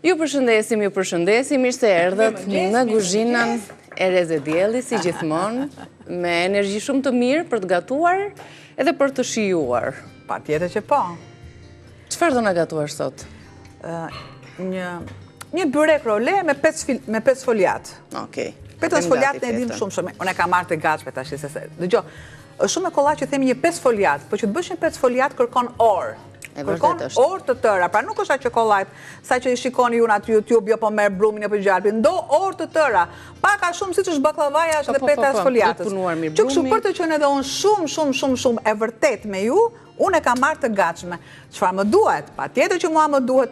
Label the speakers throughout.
Speaker 1: Ju përshëndesim, mirë se erdhët në kuzhinën e Reze Dielli, si gjithmonë, me energji shumë të mirë për të gatuar edhe për të shijuar.
Speaker 2: Patjetër që po.
Speaker 1: Çfarë do na gatuar sot?
Speaker 2: Një byrek role me 5 foliat.
Speaker 1: Okej.
Speaker 2: 5 foliat ne dim shumë. Unë e kam marrë të gatshme tash se. Dëgjoj, është shumë e kollaj që themi një 5 foliat, por që të bësh një 5 foliat kërkon orë. Kërkon orë të tëra, pra nuk është aq që kollajt, sa që shikoni ju në aty YouTube, jo po merr brumin apo gjalpin, do orë të tëra. Pak a shumë siç është baklavaja është dhe peta e foliatës. Që kështu për të qenë edhe unë shumë e vërtet me ju, unë e kam marrë të gatshme. Çfarë më duhet? Patjetër që mua më duhet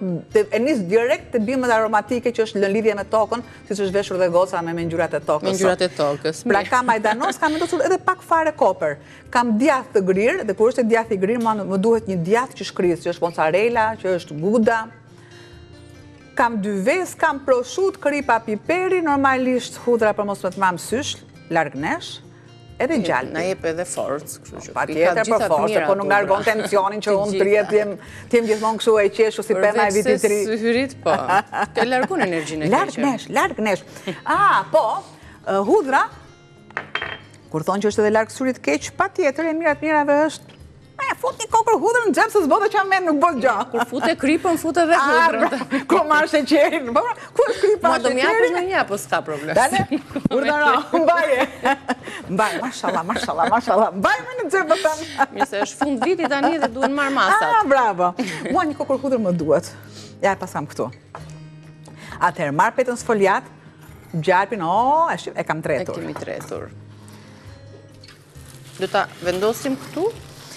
Speaker 2: e nis direkt të bimët aromatike që është në lidhje me tokën, siç është veshur dhe goca me ngjyrat e tokës.
Speaker 1: Me ngjyrat e tokës.
Speaker 2: Pra kam majdanos, kam vendosur edhe pak fare koper. Kam djath të grirë, dhe kur është djath i grirë, më duhet një djath që shkris, që është mozzarella, që është gouda. Kam dy vezë, kam prosciutto, kripa, piperi, normalisht hudhra për mos të mam sysh, larg nesh. Edhe gjalpi.
Speaker 1: Na jep edhe forcë, kështu që.
Speaker 2: Patjetër për forcë, po nuk ngargon tensionin që unë t'jem gjithmonë kështu e qeshu si pema e vitit të ri.
Speaker 1: Përveç se syhyrit, po. Të largun energjinë e keqe.
Speaker 2: Larg nesh. Po, hudhra, kur thonë që është edhe larg syrit keq, patjetër e mirave është fut një kokër hudrën në xhep se s'bota që amen nuk bot gjë.
Speaker 1: Kur fute kripën, fute edhe hudrën.
Speaker 2: Ku marr sheqerin? Ku është kripa?
Speaker 1: Ma do m'japësh me një, po s'ka problem.
Speaker 2: Dale, urdhëro, mbaje. Mbaje, mashallah. Mbaje me në xhep tani.
Speaker 1: Mirë se është fund viti tani dhe duhen marr masat.
Speaker 2: Bravo. Mua një kokër hudrë më duhet. Ja e pas kam këtu. Atëherë marr petën sfoliat, gjalpin, e kam tretur.
Speaker 1: E kemi tretur. Do ta vendosim këtu?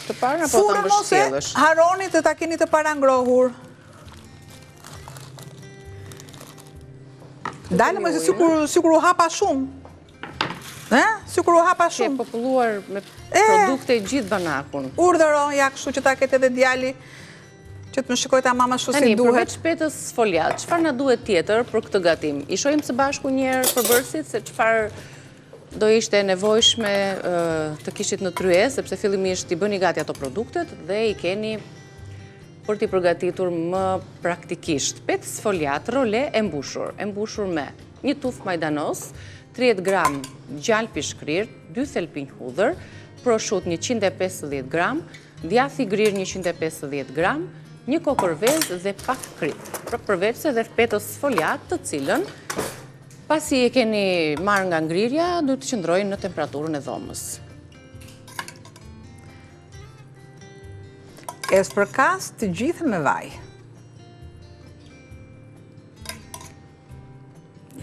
Speaker 1: Të parën apo ta mbështjellësh?
Speaker 2: Haroni të ta keni të parangrohur. Dalë më se sikur u hapa shumë. Sikur u hapa shumë.
Speaker 1: Ke populluar me produkte gjithë banakun.
Speaker 2: Urdhëro, ja kështu që ta ketë edhe djali, që të më shikoj ta mama shu si duhet.
Speaker 1: Përveç petës foliat, çfarë na duhet tjetër për këtë gatim? I shohim së bashku një herë përbërësit se çfarë do ishte nevojshme të kishit në tryezë, sepse fillimisht i bëni gati ato produktet dhe i keni për t'i përgatitur më praktikisht. 5 foliat role e mbushur me një tufë majdanos, 30 gram gjalpi shkrir, 2 thelpinj hudhër, prosciutto 150 gram, djath i grir 150 gram, një kokër vezë dhe pak krip. Përveç se dhe petës foliat të cilën pasi e keni marrë nga ngrirja, duhet të qëndrojnë në temperaturën e dhomës.
Speaker 2: E spërkas të gjithë me vaj.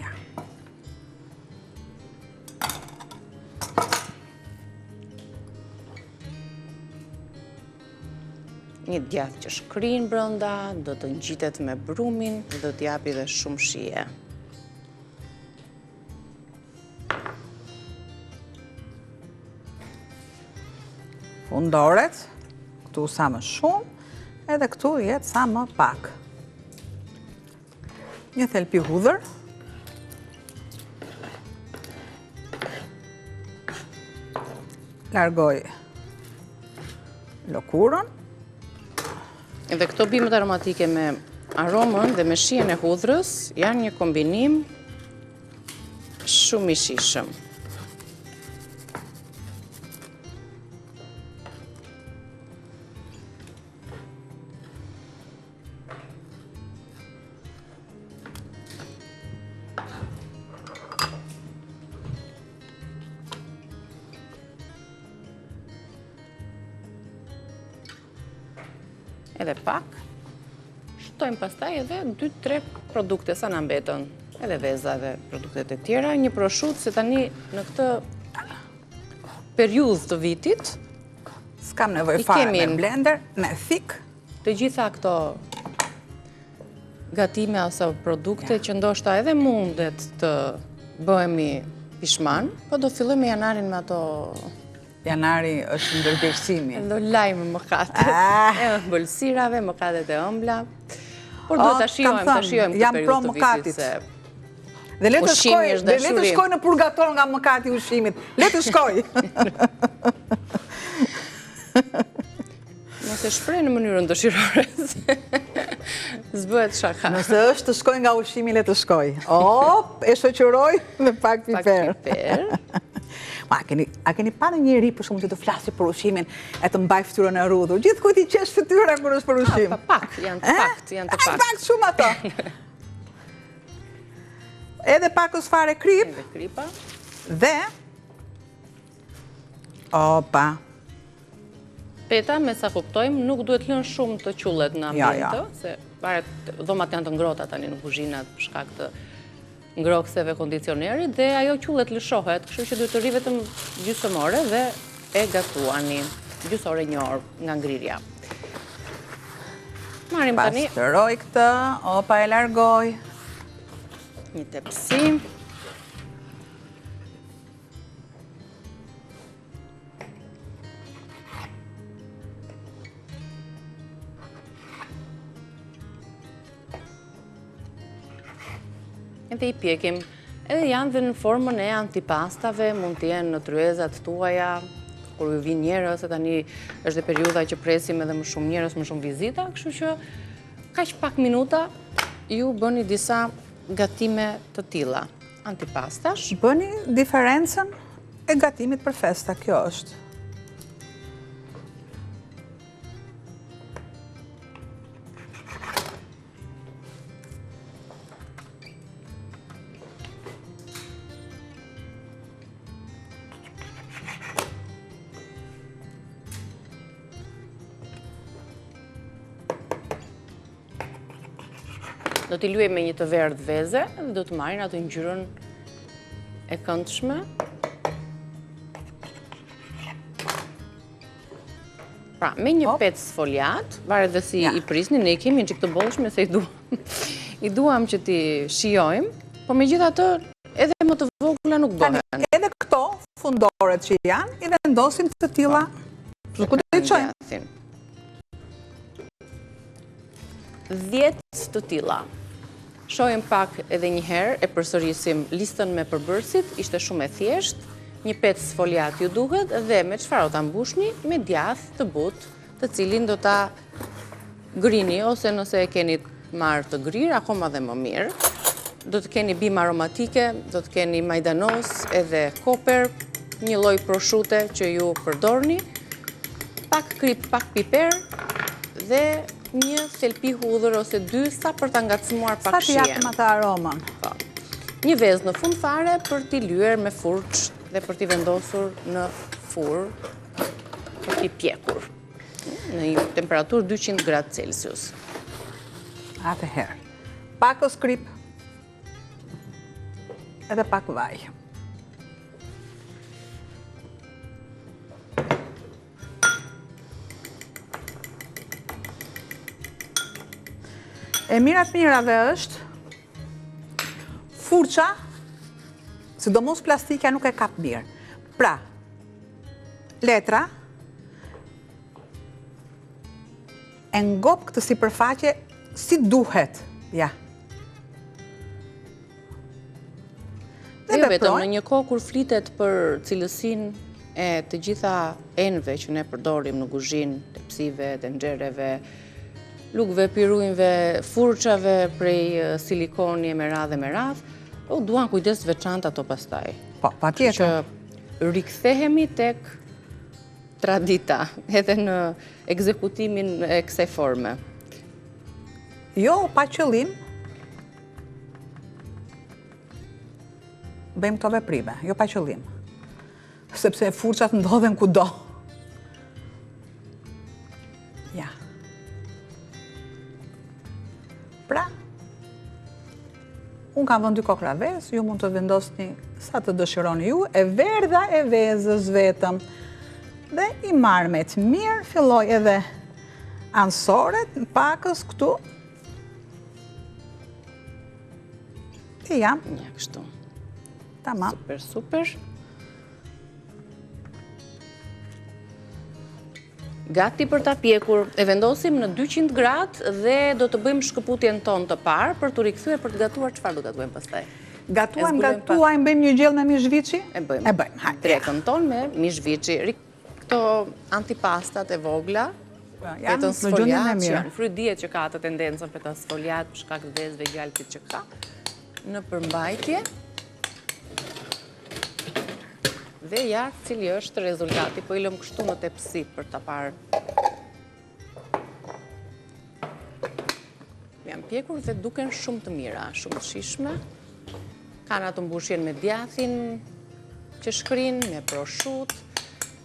Speaker 2: Ja.
Speaker 1: Një djath që shkrin brenda, do të ngjitet me brumin, do t'japi dhe shumë shije.
Speaker 2: Fundoret, këtu sa më shumë, edhe këtu jetë sa më pak. Një thelpi hudhër. Largoj lëkurën.
Speaker 1: Edhe këto bimët aromatike me aromën dhe me shijen e hudhrës janë një kombinim shumë i shijshëm. Edhe pak, shtojmë pastaj edhe 2-3 produkte sa na mbetën, edhe veza dhe produktet e tjera, një prosciutto se tani në këtë periudhë të vitit
Speaker 2: s'kam nevojë fare me blender, me thik.
Speaker 1: Të gjitha këto gatime ose produkte që ndoshta edhe mundet të bëhemi pishman, po do fillojmë janarin me ato.
Speaker 2: Janari është ndërgjegjësimi.
Speaker 1: Do lajmë mëkatet e ëmbëlsirave, mëkatet e ëmbla. Por duhet ta shijojmë këtë periudhë të vitit se
Speaker 2: Dhe le të shkoj në purgator nga mëkati i ushqimit. Le të shkoj.
Speaker 1: Mos e shpreh në mënyrën dëshirore. S'bëhet shaka.
Speaker 2: Nëse është të shkoj nga ushqimi, le të shkoj. E shoqëroj me pak piper. Ma, a keni pa në njëri për shumë që të flasi për ushqimin e të mbaj fytyrën e rrudhur? Gjithë kujt i qesh fytyra kur është për ushqim?
Speaker 1: Pak, janë të pakt.
Speaker 2: Pak shumë ato. Edhe pakës fare krip.
Speaker 1: Edhe kripa.
Speaker 2: Dhe... Opa.
Speaker 1: Peta, me sa kuptojmë, nuk duhet lënë shumë të qullet në ambientë, se dhomat janë të ngrota tani në kuzhinat për shkak të ngrokseve kondicionerit, dhe ajo qullet lëshohet, kështu që duhet të rri vetëm gjysmë ore dhe e gatuani gjysmë ore, 1 orë nga ngrirja. Marim tani.
Speaker 2: Pastëroj këtë, opa e largoj.
Speaker 1: Një tepsi. Edhe i pjekim, edhe janë dhe në formën e antipastave, mund të jenë në tryezat tuaja, kur ju vinë njerëz, se tani është dhe periudha që presim edhe më shumë njerëz, më shumë vizita, kështu që kaq pak minuta ju bëni disa gatime të tilla. Antipastash.
Speaker 2: Bëni diferencën e gatimit për festa, kjo është.
Speaker 1: Do t'i luaj me një të verdh veze dhe do të marrin atë ngjyrën e këndshme. Pra, me një pec sfoliat, varet dhe si i prisni, ne kemi një çik të bollshme se i duam që t'i shijojmë, po megjithatë edhe më të vogla nuk bëhen.
Speaker 2: Edhe këto fundoret që janë, i vendosim të tilla. Ku do të çojmë?
Speaker 1: 10 të tilla. Shohim pak edhe një herë, e përsërisim listën me përbërësit, ishte shumë e thjeshtë, një pec sfoliat ju duhet dhe me çfarë do ta mbushni? Me djath të butë, të cilin do ta grini, ose nëse e keni marrë të grirë, akoma dhe më mirë. Do të keni bimë aromatike, do të keni majdanos edhe koper, një lloj proshute që ju përdorni, pak krip, pak piper dhe një thelpi hudhër ose 2 sa për ta ngacmuar pak shijen.
Speaker 2: Sa të japim atë aromën.
Speaker 1: Një vezë në fund fare për t'i lyer me furç dhe për t'i vendosur në furr për t'i pjekur në një temperaturë 200 gradë Celsius.
Speaker 2: Atëherë, pakës krip edhe pak vaj. E mirat mirave është furça, sidomos plastika nuk e kap mirë. Pra, letra e ngop këtë sipërfaqe si duhet. Ja.
Speaker 1: Jo vetëm në një kohë kur flitet për cilësinë e të gjitha enëve që ne përdorim në kuzhinë, tepsive, tenxhereve, lugëve, pirujnëve, furçave prej silikoni me radhë, po duan kujdes veçantë ato pastaj.
Speaker 2: Po, patjetër.
Speaker 1: Që rikthehemi tek tradita, edhe në ekzekutimin e kësaj forme.
Speaker 2: Jo pa qëllim, bëjmë këto veprime, jo pa qëllim. Sepse furçat ndodhen kudo. Ja. Pra, unë kam vënë 2 kokra vezë, ju mund të vendosni sa të dëshironi ju, e verdha e vezës vetëm. Dhe i marrë me të mirë, filloj edhe ansoret, në pakës këtu. E jam.
Speaker 1: Ja, kështu.
Speaker 2: Tamam.
Speaker 1: Super, super. Gati për ta pjekur, e vendosim në 200 gradë dhe do të bëjmë shkëputjen tonë të parë për të rikthyer për të gatuar. Çfarë do ta bëjmë pastaj?
Speaker 2: Gatuajmë, bëjmë një gjellë me mish viçi?
Speaker 1: E bëjmë.
Speaker 2: Hajde.
Speaker 1: Drekën tonë me mish viçi. Këto antipastat e vogla Petën sfoliat që janë. Fry dihet që ka atë tendencën petën sfoliat për shkak të vezëve gjalpit që ka në përmbajtje. Dhe ja cili është rezultati, po i lëm kështu në tepsi për ta parë. Janë pjekur dhe duken shumë të mira, shumë të shishme. Kanë atë mbushjen me djathin që shkrin, me proshut,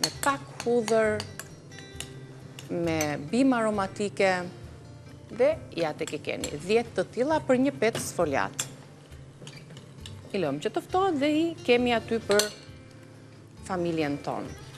Speaker 1: me pak hudhër, me bimë aromatike, dhe ja tek i keni 10 të tilla për një petë sfoliat. I lëm që tëftohet dhe i kemi aty për familjen tonë.